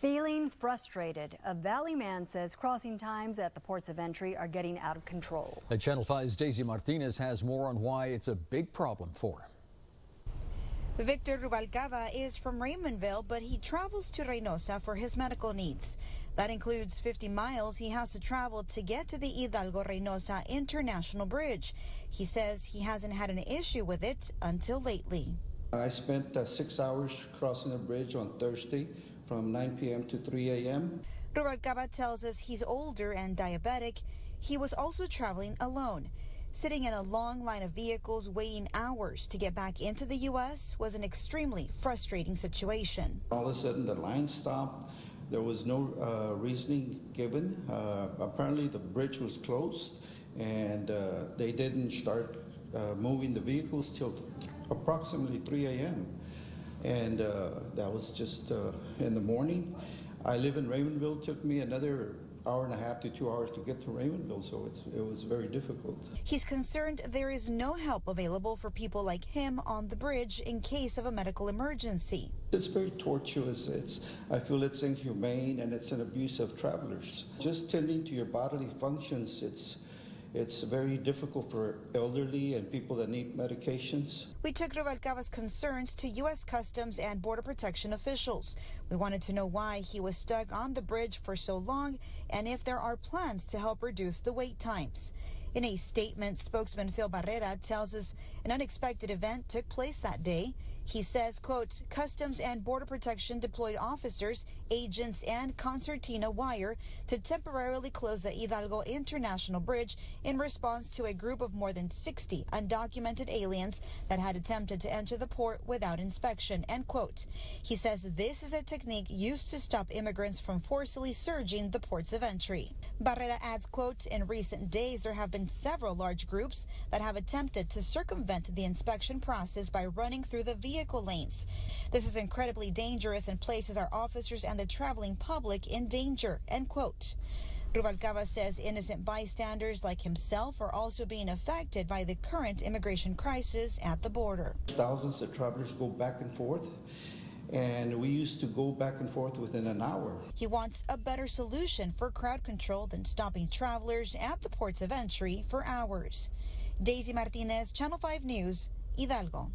Feeling frustrated, a Valley man says crossing times at the ports of entry are getting out of control. Channel 5's Daisy Martinez has more on why it's a big problem for him. Victor Rubalcaba is from Raymondville, but he travels to Reynosa for his medical needs. That includes 50 miles he has to travel to get to the Hidalgo-Reynosa International Bridge. He says he hasn't had an issue with it until lately. I spent 6 hours crossing the bridge on Thursday from 9 p.m. to 3 a.m. Rubalcaba tells us he's older and diabetic. He was also traveling alone. Sitting in a long line of vehicles waiting hours to get back into the U.S. was an extremely frustrating situation. All of a sudden the line stopped. There was no reasoning given. Apparently the bridge was closed and they didn't start moving the vehicles till approximately 3 a.m. And that was just in the morning. I live in Raymondville. It took me another hour and a half to 2 hours to get to Raymondville, so it was very difficult. He's concerned there is no help available for people like him on the bridge in case of a medical emergency. It's very tortuous. I feel it's inhumane and it's an abuse of travelers. Just tending to your bodily functions, it's very difficult for elderly and people that need medications. We took Rubalcaba's concerns to U.S. Customs and Border Protection officials. We wanted to know why he was stuck on the bridge for so long and if there are plans to help reduce the wait times. In a statement, spokesman Phil Barrera tells us an unexpected event took place that day. He says, quote, Customs and Border Protection deployed officers, agents, and concertina wire to temporarily close the Hidalgo International Bridge in response to a group of more than 60 undocumented aliens that had attempted to enter the port without inspection, end quote. He says this is a technique used to stop immigrants from forcibly surging the ports of entry. Barrera adds, quote, in recent days there have been several large groups that have attempted to circumvent the inspection process by running through the vehicle lanes. This is incredibly dangerous and places our officers and the traveling public in danger, end quote. Rubalcaba says innocent bystanders like himself are also being affected by the current immigration crisis at the border. Thousands of travelers go back and forth, and we used to go back and forth within an hour. He wants a better solution for crowd control than stopping travelers at the ports of entry for hours. Daisy Martinez, Channel 5 News, Hidalgo.